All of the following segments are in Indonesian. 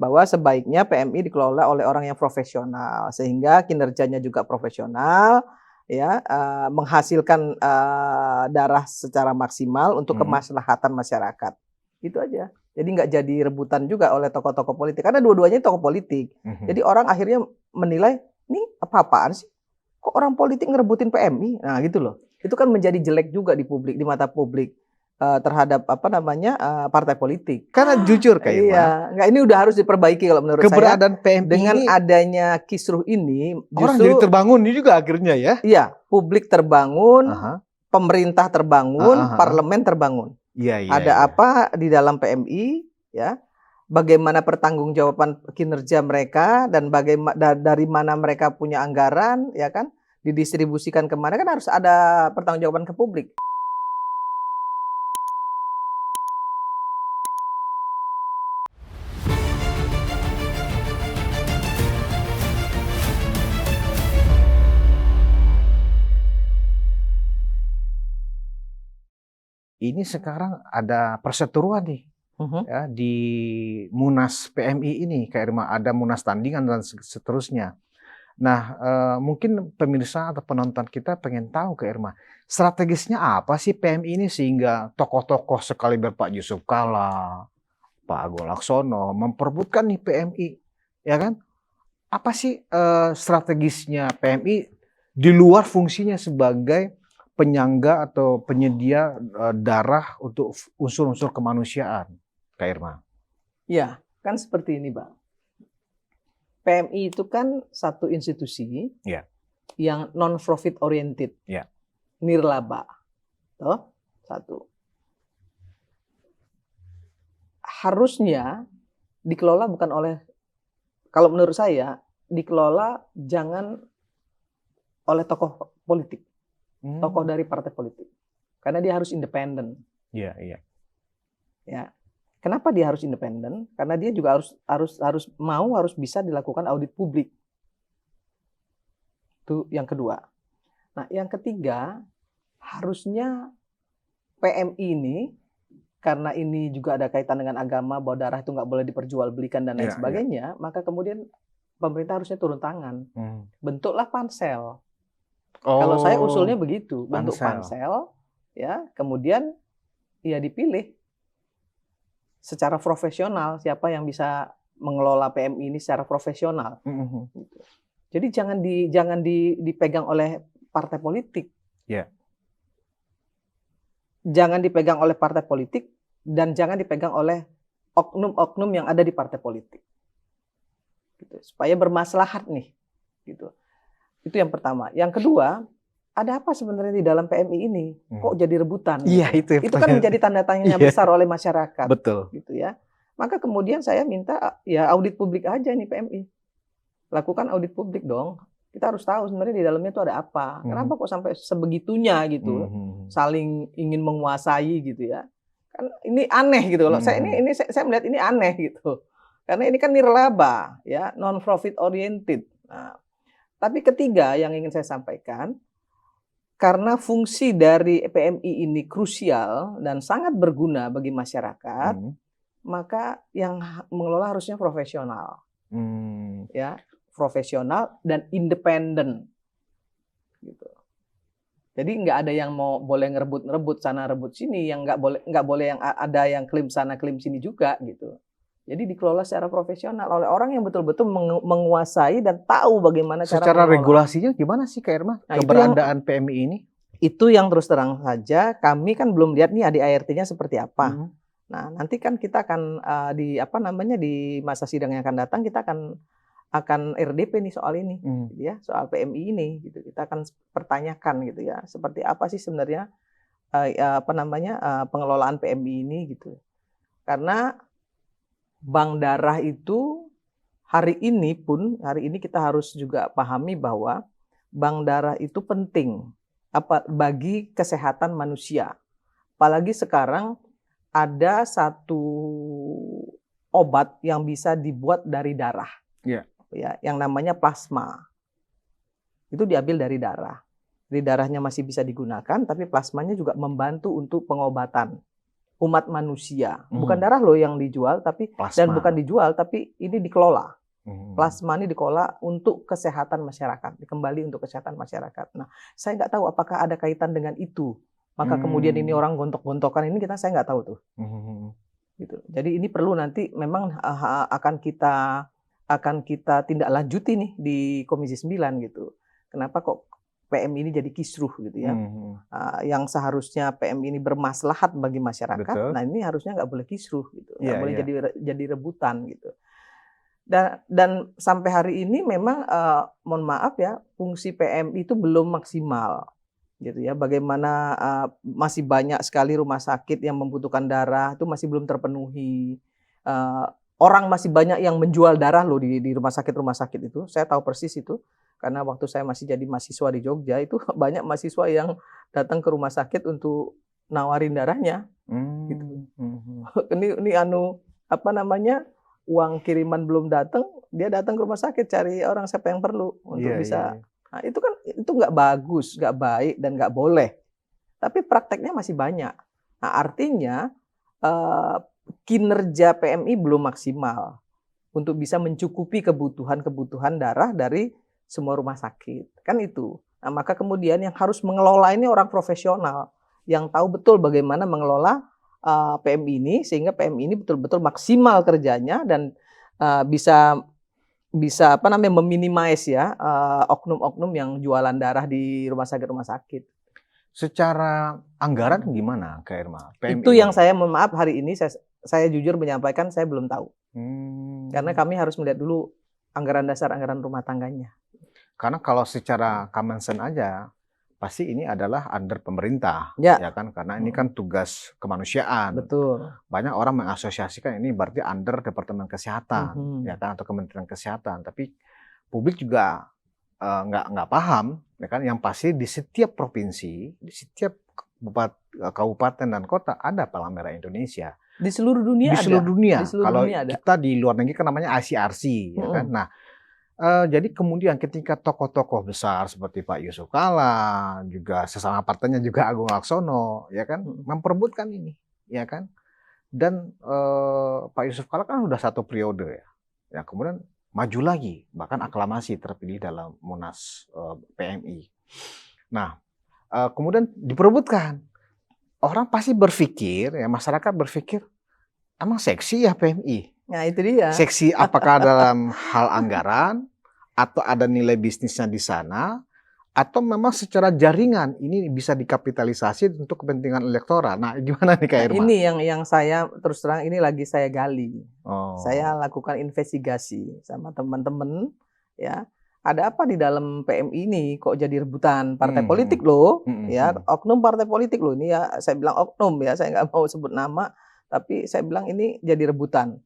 bahwa sebaiknya PMI dikelola oleh orang yang profesional sehingga kinerjanya juga profesional, ya, menghasilkan, darah secara maksimal untuk kemaslahatan masyarakat. Itu aja. Jadi nggak jadi rebutan juga oleh tokoh-tokoh politik karena dua-duanya tokoh politik. Jadi orang akhirnya menilai, "Ini apa-apaan sih? Kok orang politik ngerebutin PMI?" Nah, gitu loh. Itu kan menjadi jelek juga di publik, di mata publik. Terhadap apa namanya, partai politik. Karena jujur Kak Irma, Iya, nggak, ini udah harus diperbaiki kalau menurut saya. keberadaan PMI Dengan ini adanya kisruh ini orang jadi justru terbangun juga akhirnya ya. iya, publik terbangun, Aha. pemerintah terbangun, parlemen terbangun. Iya, iya. Ada apa di dalam PMI, ya? Bagaimana pertanggungjawaban kinerja mereka dan dari mana mereka punya anggaran, ya kan? Didistribusikan kemana, kan harus ada pertanggungjawaban ke publik. Ini sekarang ada perseteruan nih ya di Munas PMI ini, Kak Irma, ada Munas tandingan dan seterusnya. Nah, mungkin pemirsa atau penonton kita pengen tahu, Kak Irma, strategisnya apa sih PMI ini sehingga tokoh-tokoh sekaliber Pak Yusuf Kalla, Pak Agung Laksono memperebutkan nih PMI, ya kan? Apa sih strategisnya PMI di luar fungsinya sebagai penyangga atau penyedia darah untuk unsur-unsur kemanusiaan, Kak Irma? Ya, kan seperti ini, Bang. PMI itu kan satu institusi yang non-profit oriented, nirlaba, toh satu. Harusnya dikelola bukan oleh, kalau menurut saya, dikelola jangan oleh tokoh politik. Tokoh dari partai politik, karena dia harus independen. Iya, iya. Ya, kenapa dia harus independen? Karena dia juga harus bisa dilakukan audit publik. Itu yang kedua. Nah, yang ketiga, harusnya PMI ini, karena ini juga ada kaitan dengan agama bahwa darah itu nggak boleh diperjualbelikan dan lain sebagainya, maka kemudian pemerintah harusnya turun tangan, bentuklah pansel. Kalau saya usulnya begitu, bentuk pansel, ya, kemudian ya dipilih secara profesional siapa yang bisa mengelola PMI ini secara profesional. Gitu. Jadi jangan dipegang oleh partai politik. Jangan dipegang oleh partai politik dan jangan dipegang oleh oknum-oknum yang ada di partai politik. Gitu. Supaya bermaslahat nih, gitu. Itu yang pertama. Yang kedua, ada apa sebenarnya di dalam PMI ini? Kok jadi rebutan? Iya, gitu. Itu kan menjadi tanda tanya besar oleh masyarakat. Betul. Gitu ya. Maka kemudian saya minta ya audit publik aja nih PMI. Lakukan audit publik dong. Kita harus tahu sebenarnya di dalamnya itu ada apa. Kenapa kok sampai sebegitunya gitu? Saling ingin menguasai gitu ya. Kan ini aneh gitu loh. Saya melihat ini aneh gitu. Karena ini kan nirlaba ya, non profit oriented. Nah, tapi ketiga yang ingin saya sampaikan, karena fungsi dari PMI ini krusial dan sangat berguna bagi masyarakat, maka yang mengelola harusnya profesional, ya, profesional dan independen, gitu. Jadi nggak ada yang boleh ngerebut sana rebut sini, yang nggak boleh yang ada yang klaim sana klaim sini juga, gitu. Jadi dikelola secara profesional oleh orang yang betul-betul menguasai dan tahu bagaimana cara secara mengelola. Regulasinya gimana sih Kak Irma? Nah, keberadaan PMI ini? Itu yang terus terang saja kami kan belum lihat nih ADART-nya seperti apa. Nah, nanti kan kita akan di masa sidang yang akan datang kita akan RDP nih soal ini, gitu ya, soal PMI ini, gitu. Kita akan pertanyakan gitu ya, seperti apa sih sebenarnya pengelolaan PMI ini gitu. Karena bank darah itu hari ini kita harus juga pahami bahwa bank darah itu penting bagi kesehatan manusia. Apalagi sekarang ada satu obat yang bisa dibuat dari darah. Ya, yang namanya plasma. Itu diambil dari darah. Dari darahnya masih bisa digunakan, tapi plasmanya juga membantu untuk pengobatan. umat manusia. Bukan darah loh yang dijual, tapi dan bukan dijual, tapi ini dikelola. Plasma ini dikelola untuk kesehatan masyarakat, kembali untuk kesehatan masyarakat. Nah, saya nggak tahu apakah ada kaitan dengan itu. Maka kemudian ini orang gontok-gontokan ini saya nggak tahu tuh. Gitu. Jadi ini perlu nanti memang akan kita tindak lanjuti nih di Komisi 9 gitu. Kenapa kok PM ini jadi kisruh gitu ya? Yang seharusnya PM ini bermaslahat bagi masyarakat, betul. Nah ini harusnya nggak boleh kisruh gitu, nggak boleh jadi rebutan gitu. Dan sampai hari ini memang mohon maaf ya, fungsi PM itu belum maksimal gitu ya. Bagaimana masih banyak sekali rumah sakit yang membutuhkan darah itu masih belum terpenuhi. Orang masih banyak yang menjual darah loh di rumah sakit itu. Saya tahu persis itu. Karena waktu saya masih jadi mahasiswa di Jogja itu banyak mahasiswa yang datang ke rumah sakit untuk nawarin darahnya. Gitu. Ini uang kiriman belum datang, dia datang ke rumah sakit cari orang siapa yang perlu untuk bisa. Nah, itu nggak bagus, nggak baik dan nggak boleh. Tapi prakteknya masih banyak. Nah, artinya kinerja PMI belum maksimal untuk bisa mencukupi kebutuhan darah dari semua rumah sakit, kan itu. Nah, maka kemudian yang harus mengelola ini orang profesional yang tahu betul bagaimana mengelola PMI ini sehingga PMI ini betul-betul maksimal kerjanya dan bisa meminimais ya oknum-oknum yang jualan darah di rumah sakit. Secara anggaran gimana, Kak Irma? PMI itu yang saya mohon maaf hari ini saya jujur menyampaikan saya belum tahu. Karena kami harus melihat dulu anggaran dasar, anggaran rumah tangganya. Karena kalau secara common sense aja, pasti ini adalah under pemerintah, ya kan? Karena ini kan tugas kemanusiaan. Betul. Banyak orang mengasosiasikan ini berarti under Departemen Kesehatan, ya kan, atau Kementerian Kesehatan. Tapi publik juga nggak paham, ya kan? Yang pasti di setiap provinsi, di setiap kabupaten dan kota ada Palang Merah Indonesia. Di seluruh dunia ada. Di seluruh dunia. Kalau kita di luar negeri kan namanya ICRC, ya kan? Nah, jadi kemudian ketika tokoh-tokoh besar seperti Pak Yusuf Kalla, juga sesama partainya juga Agung Laksono, ya kan, memperebutkan ini, ya kan. Dan Pak Yusuf Kalla kan udah 1 periode ya, kemudian maju lagi, bahkan aklamasi terpilih dalam Munas PMI. Nah, kemudian diperebutkan. Orang pasti berpikir, ya masyarakat berpikir, emang seksi ya PMI? Nah itu dia. Seksi apakah dalam hal anggaran, atau ada nilai bisnisnya di sana, atau memang secara jaringan ini bisa dikapitalisasi untuk kepentingan elektoral. Nah gimana nih Kak Irma? Ini yang saya terus terang ini lagi saya gali. Saya lakukan investigasi sama teman-teman ya. Ada apa di dalam PMI ini kok jadi rebutan partai politik loh, ya oknum partai politik loh ini ya. Saya bilang oknum ya, saya nggak mau sebut nama, tapi saya bilang ini jadi rebutan.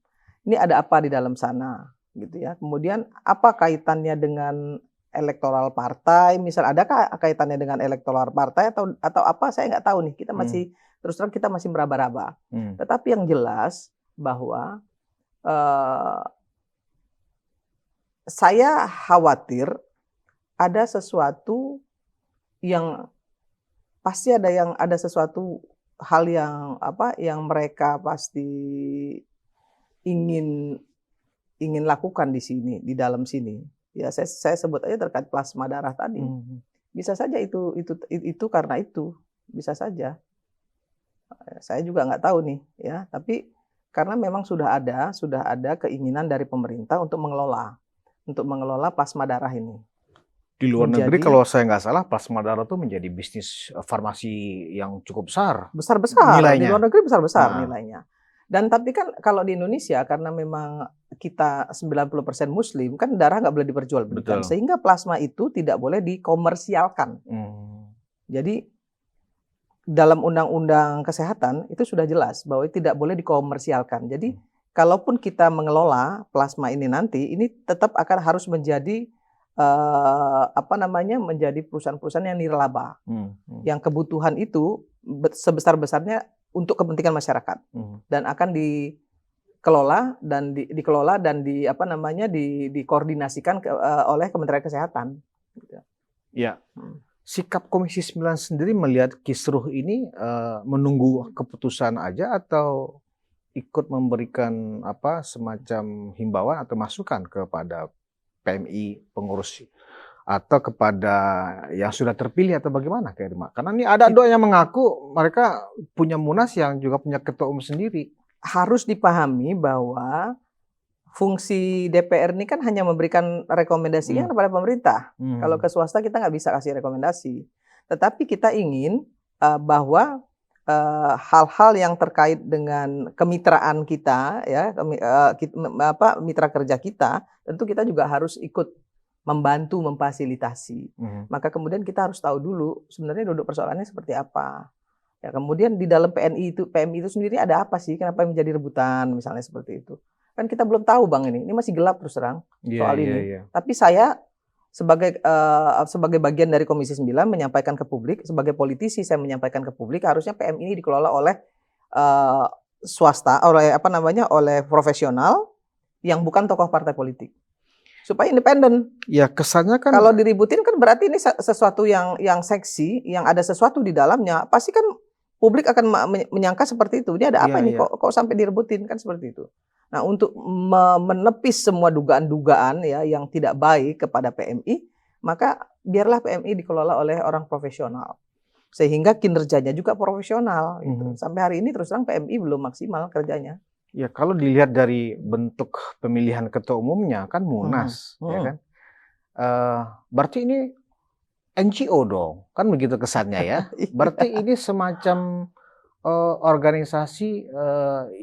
Ini ada apa di dalam sana, gitu ya. Kemudian apa kaitannya dengan elektoral partai? Misal adakah kaitannya dengan elektoral partai atau apa? Saya nggak tahu nih. Kita masih terus terang kita masih meraba-raba. Tetapi yang jelas bahwa saya khawatir ada sesuatu yang pasti ada sesuatu hal yang mereka pasti ingin lakukan di sini, di dalam sini. Ya saya sebut aja terkait plasma darah tadi. Bisa saja itu karena itu, bisa saja. Saya juga nggak tahu nih, ya. Tapi karena memang sudah ada keinginan dari pemerintah untuk mengelola plasma darah ini. Di luar negeri kalau saya nggak salah plasma darah itu menjadi bisnis farmasi yang cukup besar. Besar-besar. Di luar negeri besar-besar nilainya. Dan tapi kan kalau di Indonesia karena memang kita 90% Muslim kan darah nggak boleh diperjualbelikan sehingga plasma itu tidak boleh dikomersialkan. Jadi dalam undang-undang kesehatan itu sudah jelas bahwa tidak boleh dikomersialkan. Jadi kalaupun kita mengelola plasma ini nanti ini tetap akan harus menjadi menjadi perusahaan-perusahaan yang nirlaba. Yang kebutuhan itu sebesar-besarnya untuk kepentingan masyarakat dan akan dikelola dan dikoordinasikan oleh Kementerian Kesehatan. Ya, sikap Komisi 9 sendiri melihat kisruh ini menunggu keputusan aja atau ikut memberikan semacam himbauan atau masukan kepada PMI pengurus atau kepada yang sudah terpilih atau bagaimana Kak Irma? Karena ini ada doa yang mengaku mereka punya munas yang juga punya ketua umum sendiri. Harus dipahami bahwa fungsi DPR ini kan hanya memberikan rekomendasi kepada pemerintah. Kalau ke swasta kita nggak bisa kasih rekomendasi. Tetapi kita ingin bahwa hal-hal yang terkait dengan kemitraan kita, ya, mitra kerja kita, tentu kita juga harus ikut membantu memfasilitasi. Maka kemudian kita harus tahu dulu sebenarnya duduk persoalannya seperti apa. Ya, kemudian di dalam PMI itu sendiri ada apa sih? Kenapa menjadi rebutan misalnya seperti itu? Kan kita belum tahu Bang ini masih gelap terus terang soal ini. Tapi saya sebagai bagian dari Komisi 9 menyampaikan ke publik, sebagai politisi saya menyampaikan ke publik harusnya PMI ini dikelola oleh swasta, oleh profesional yang bukan tokoh partai politik. Supaya independen. Ya kesannya kan kalau diributin kan berarti ini sesuatu yang seksi, yang ada sesuatu di dalamnya, pasti kan publik akan menyangka seperti itu. Ini ada apa nih kok sampai direbutin kan seperti itu. Nah, untuk menepis semua dugaan-dugaan ya yang tidak baik kepada PMI, maka biarlah PMI dikelola oleh orang profesional. Sehingga kinerjanya juga profesional gitu. Sampai hari ini terus terang PMI belum maksimal kerjanya. Ya, kalau dilihat dari bentuk pemilihan ketua umumnya kan munas, ya kan? Berarti ini NGO dong, kan begitu kesannya ya. Berarti ini semacam organisasi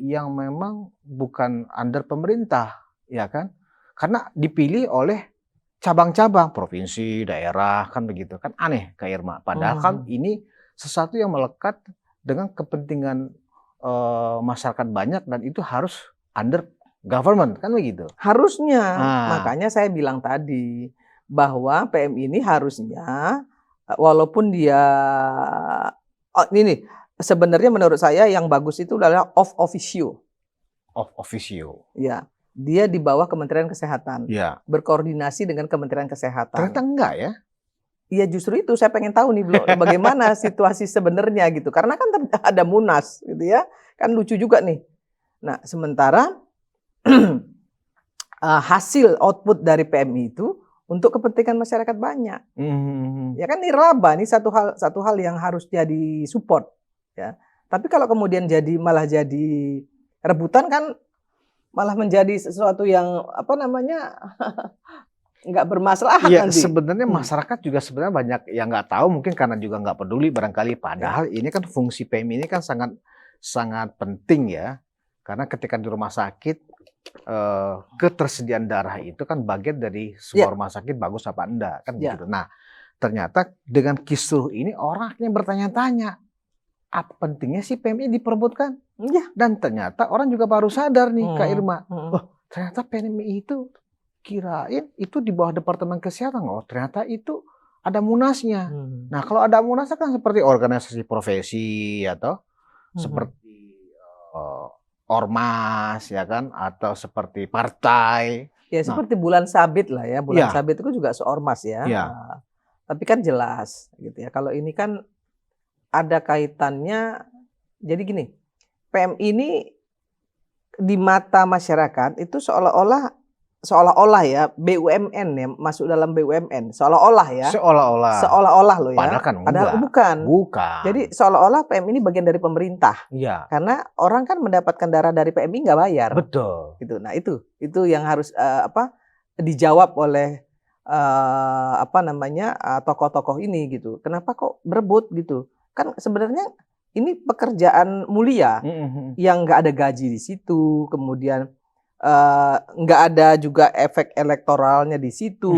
yang memang bukan under pemerintah, ya kan? Karena dipilih oleh cabang-cabang, provinsi, daerah, kan begitu. Kan aneh Kak Irma. Padahal kan ini sesuatu yang melekat dengan kepentingan masyarakat banyak dan itu harus under government, kan begitu? Harusnya. Makanya saya bilang tadi bahwa PMI ini harusnya walaupun dia ini sebenarnya menurut saya yang bagus itu adalah off officio. Off officio. Ya, dia di bawah Kementerian Kesehatan. Ya. Berkoordinasi dengan Kementerian Kesehatan. Ternyata enggak ya? Iya justru itu saya pengen tahu nih bagaimana situasi sebenarnya gitu. Karena kan ada munas gitu ya. Kan lucu juga nih. Nah, sementara hasil output dari PMI itu untuk kepentingan masyarakat banyak. Ya kan nirlaba nih satu hal yang harus jadi support. Ya. Tapi kalau kemudian malah jadi rebutan kan malah menjadi sesuatu yang nggak bermaslahat nanti. nanti. Sebenarnya masyarakat juga sebenarnya banyak yang nggak tahu, mungkin karena juga nggak peduli barangkali. Padahal ini kan fungsi PMI ini kan sangat penting ya, karena ketika di rumah sakit ketersediaan darah itu kan bagian dari sebuah rumah sakit bagus apa enggak kan begitu. Nah ternyata dengan kisruh ini orang yang bertanya-tanya. Apa pentingnya sih PMI diperebutkan? Dan ternyata orang juga baru sadar nih Kak Irma. Ternyata PMI itu kirain itu di bawah Departemen Kesehatan. Oh ternyata itu ada munasnya. Nah kalau ada munasnya kan seperti organisasi profesi atau seperti ormas ya kan, atau seperti partai. Ya seperti Bulan Sabit lah ya. Bulan Sabit itu juga seormas ya. Nah, tapi kan jelas gitu ya. Kalau ini kan ada kaitannya, jadi gini, PMI ini di mata masyarakat itu seolah-olah ya BUMN ya, masuk dalam BUMN, seolah-olah ya. Seolah-olah loh ya. Padahal bukan. Jadi seolah-olah PMI ini bagian dari pemerintah. Iya. Karena orang kan mendapatkan darah dari PMI nggak bayar. Betul. Gitu. Nah itu yang harus dijawab oleh tokoh-tokoh ini gitu. Kenapa kok berebut gitu? Kan sebenarnya ini pekerjaan mulia yang nggak ada gaji di situ, kemudian nggak ada juga efek elektoralnya di situ,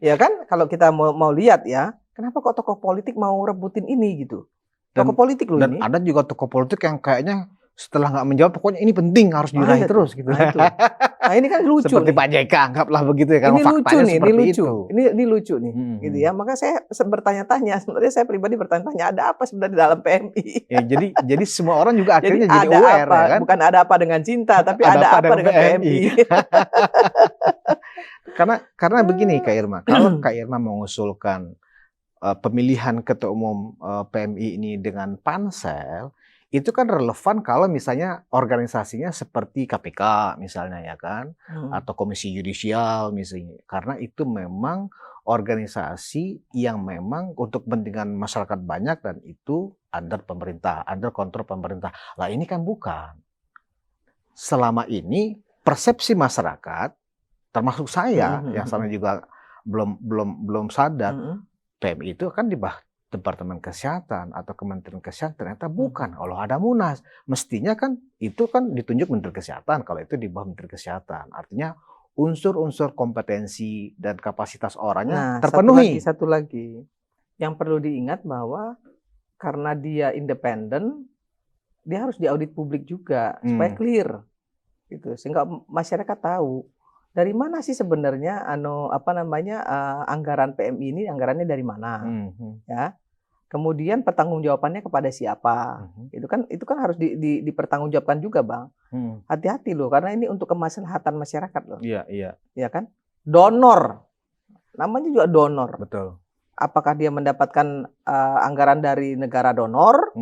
ya kan? Kalau kita mau lihat ya, kenapa kok tokoh politik mau rebutin ini gitu? Tokoh politik loh ini. Dan ada juga tokoh politik yang kayaknya setelah nggak menjawab, pokoknya ini penting harus diraih terus gitu. Nah ini kan lucu. Seperti Pak JK, anggaplah begitu ya, karena ini faktanya lucu nih, seperti itu. Ini lucu nih, gitu ya. Maka saya bertanya-tanya, sebenarnya saya pribadi bertanya-tanya, ada apa sebenarnya dalam PMI? Ya, jadi semua orang juga akhirnya jadi aware apa, ya kan? Bukan ada apa dengan cinta, tapi ada apa dengan PMI. Karena begini Kak Irma, kalau Kak Irma mengusulkan pemilihan ketua umum PMI ini dengan pansel itu kan relevan kalau misalnya organisasinya seperti KPK misalnya ya kan, atau Komisi Yudisial misalnya, karena itu memang organisasi yang memang untuk kepentingan masyarakat banyak dan itu under pemerintah, under kontrol pemerintah. Lah ini kan bukan. Selama ini persepsi masyarakat, termasuk saya yang sama juga belum sadar, PMI itu kan di bawah Departemen Kesehatan atau Kementerian Kesehatan, ternyata bukan. Kalau ada Munas, mestinya kan itu kan ditunjuk Menteri Kesehatan kalau itu di bawah Menteri Kesehatan. Artinya unsur-unsur kompetensi dan kapasitas orangnya terpenuhi. Satu lagi, yang perlu diingat bahwa karena dia independen, dia harus diaudit publik juga supaya clear, gitu. Sehingga masyarakat tahu dari mana sih sebenarnya anggaran PMI ini, anggarannya dari mana, ya. Kemudian pertanggungjawabannya kepada siapa? Itu kan harus dipertanggungjawabkan juga, Bang. Hati-hati loh, karena ini untuk kemaslahatan masyarakat loh. Iya. Ya kan? Donor, namanya juga donor. Betul. Apakah dia mendapatkan anggaran dari negara donor?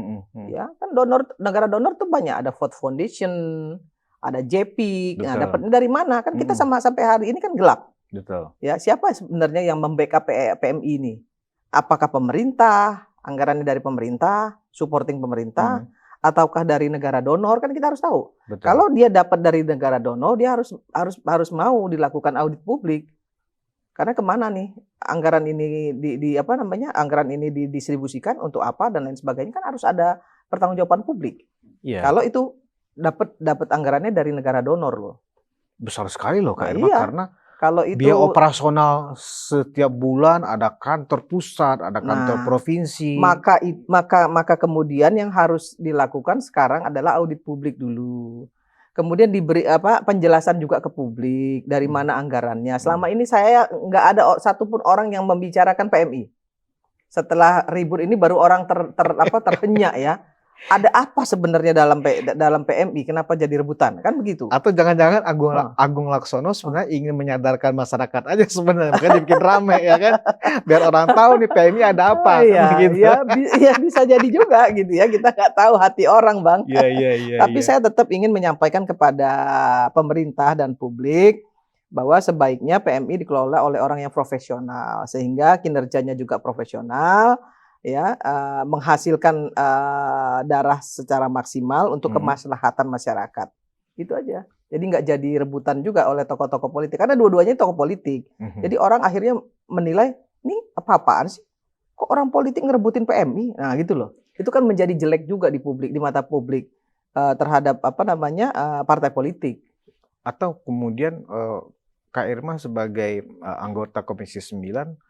Ya kan, negara donor tuh banyak. Ada Ford Foundation, ada JP. Nah, dapatnya dari mana? Kan kita sampai hari ini kan gelap. Betul. Ya, siapa sebenarnya yang membackup PMI ini? Apakah pemerintah? Anggarannya dari pemerintah, supporting pemerintah, ataukah dari negara donor? Kan kita harus tahu. Betul. Kalau dia dapat dari negara donor, dia harus mau dilakukan audit publik. Karena kemana nih anggaran ini anggaran ini didistribusikan untuk apa dan lain sebagainya, kan harus ada pertanggungjawaban publik. Yeah. Kalau itu dapat anggarannya dari negara donor loh. Besar sekali loh Kak Irma, karena kalau itu biaya operasional setiap bulan, ada kantor pusat, ada kantor provinsi. Maka kemudian yang harus dilakukan sekarang adalah audit publik dulu. Kemudian diberi penjelasan juga ke publik dari mana anggarannya. Selama ini saya nggak ada satupun orang yang membicarakan PMI. Setelah ribut ini baru orang terhenyak ya. Ada apa sebenarnya dalam PMI? Kenapa jadi rebutan? Kan begitu. Atau jangan-jangan Agung Laksono sebenarnya ingin menyadarkan masyarakat aja sebenarnya, makanya dibikin rame ya kan, biar orang tahu nih PMI ada apa. Iya, bisa jadi juga gitu ya. Kita nggak tahu hati orang, Bang. Iya. Tapi saya tetap ingin menyampaikan kepada pemerintah dan publik bahwa sebaiknya PMI dikelola oleh orang yang profesional sehingga kinerjanya juga profesional. Ya, menghasilkan darah secara maksimal untuk kemaslahatan masyarakat. Itu aja. Jadi nggak jadi rebutan juga oleh tokoh-tokoh politik. Karena dua-duanya tokoh politik. Jadi orang akhirnya menilai, ini apa-apaan sih? Kok orang politik ngerebutin PMI? Nah gitu loh. Itu kan menjadi jelek juga di publik, di mata publik terhadap partai politik. Atau kemudian Kak Irma sebagai anggota Komisi 9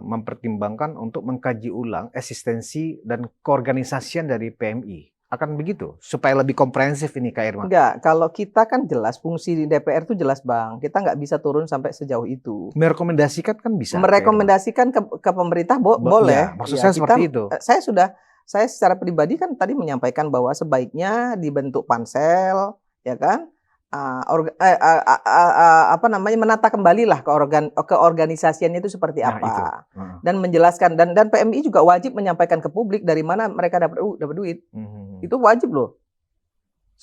mempertimbangkan untuk mengkaji ulang eksistensi dan keorganisasian dari PMI. Akan begitu? Supaya lebih komprehensif ini Kak Irma? Enggak, kalau kita kan jelas fungsi di DPR itu jelas Bang. Kita nggak bisa turun sampai sejauh itu. Merekomendasikan kan bisa? Merekomendasikan ke pemerintah boleh. Ya, maksud saya seperti itu. Saya secara pribadi kan tadi menyampaikan bahwa sebaiknya dibentuk pansel, ya kan? Menata kembali lah keorganisasiannya itu seperti apa, dan menjelaskan dan PMI juga wajib menyampaikan ke publik dari mana mereka dapat duit. Itu wajib loh.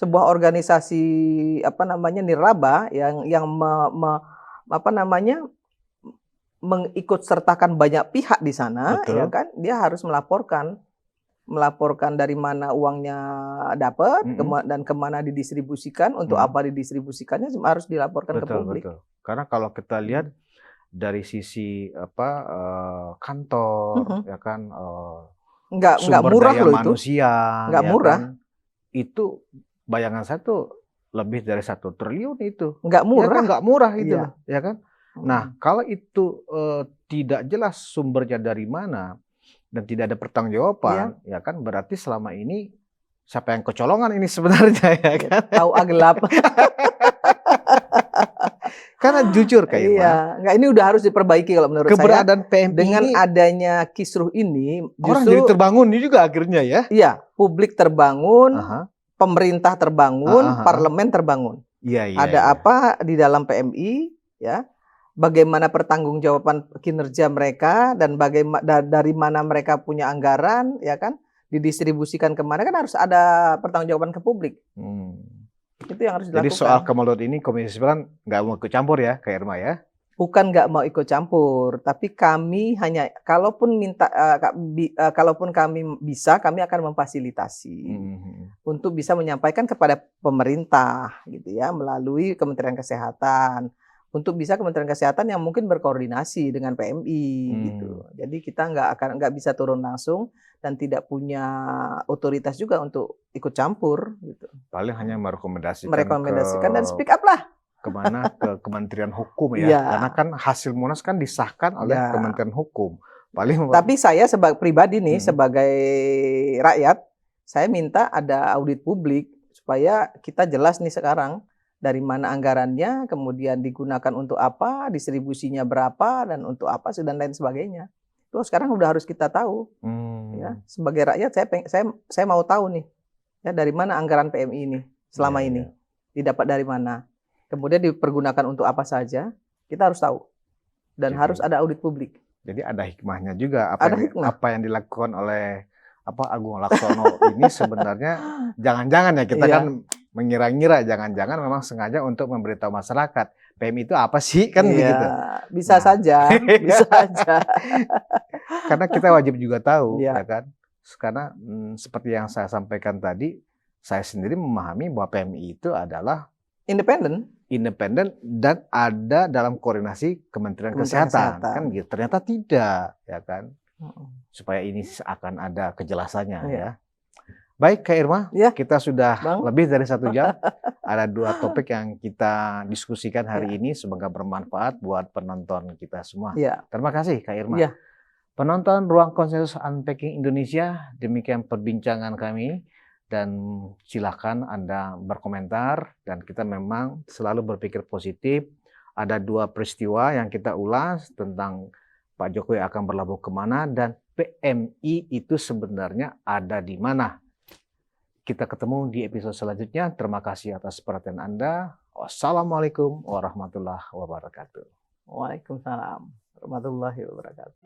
Sebuah organisasi nirlaba yang mengikut sertakan banyak pihak di sana, ya kan, dia harus melaporkan dari mana uangnya dapat dan kemana didistribusikan, untuk apa didistribusikannya harus dilaporkan ke publik. Betul. Karena kalau kita lihat dari sisi kantor, ya kan, nggak murah loh manusia, nggak murah. Kan, itu bayangan saya tuh lebih dari 1 triliun itu. Nggak murah. Ya kan, nggak murah itu, ya kan. Nah kalau itu tidak jelas sumbernya dari mana dan tidak ada pertanggungjawaban, ya kan, berarti selama ini siapa yang kecolongan ini sebenarnya, ya kan? Tahu gelap. Karena jujur Kak Irma. Iya, nggak, ini udah harus diperbaiki kalau menurut keberadaan saya. PMI dengan ini, adanya kisruh ini, orang jadi terbangun juga akhirnya ya. Iya, publik terbangun, pemerintah terbangun, parlemen terbangun. Iya. Ada apa di dalam PMI, ya? bagaimana pertanggungjawaban kinerja mereka dan dari mana mereka punya anggaran, ya kan, didistribusikan kemana, kan harus ada pertanggungjawaban ke publik. Itu yang harus dilakukan. Jadi soal Kemelut ini Komisi 9 nggak mau ikut campur ya, Kak Irma ya? Bukan nggak mau ikut campur, tapi kami hanya kalaupun kami bisa, kami akan memfasilitasi untuk bisa menyampaikan kepada pemerintah, gitu ya, melalui Kementerian Kesehatan. Untuk bisa Kementerian Kesehatan yang mungkin berkoordinasi dengan PMI, gitu. Jadi kita nggak bisa turun langsung dan tidak punya otoritas juga untuk ikut campur, gitu. Paling hanya merekomendasikan dan speak up lah. Kemana? Ke Kementerian Hukum ya, karena kan hasil Munas kan disahkan oleh Kementerian Hukum. Tapi saya sebagai pribadi nih, sebagai rakyat, saya minta ada audit publik supaya kita jelas nih sekarang dari mana anggarannya, kemudian digunakan untuk apa, distribusinya berapa, dan untuk apa, dan lain sebagainya. Itu sekarang udah harus kita tahu. Ya, sebagai rakyat saya mau tahu nih, ya, dari mana anggaran PMI ini selama ini, didapat dari mana. Kemudian dipergunakan untuk apa saja, kita harus tahu. Dan harus ada audit publik. Jadi ada hikmahnya juga apa yang dilakukan oleh Agung Laksono ini sebenarnya jangan-jangan ya kita kan mengira-ngira, jangan-jangan memang sengaja untuk memberitahu masyarakat PMI itu apa sih, kan begitu. Bisa saja, bisa saja. Karena kita wajib juga tahu, ya kan. Karena seperti yang saya sampaikan tadi, saya sendiri memahami bahwa PMI itu adalah independen dan ada dalam koordinasi Kementerian Kesehatan. Kan gitu. Ternyata tidak, ya kan. Supaya ini akan ada kejelasannya ya. Baik Kak Irma, kita sudah lebih dari 1 jam. Ada 2 topik yang kita diskusikan hari ini, semoga bermanfaat buat penonton kita semua. Terima kasih Kak Irma. Penonton Ruang Konsensus Unpacking Indonesia, demikian perbincangan kami. Dan silakan Anda berkomentar, dan kita memang selalu berpikir positif. Ada 2 peristiwa yang kita ulas tentang Pak Jokowi akan berlabuh kemana dan PMI itu sebenarnya ada di mana. Kita ketemu di episode selanjutnya. Terima kasih atas perhatian Anda. Wassalamualaikum warahmatullahi wabarakatuh. Waalaikumsalam warahmatullahi wabarakatuh.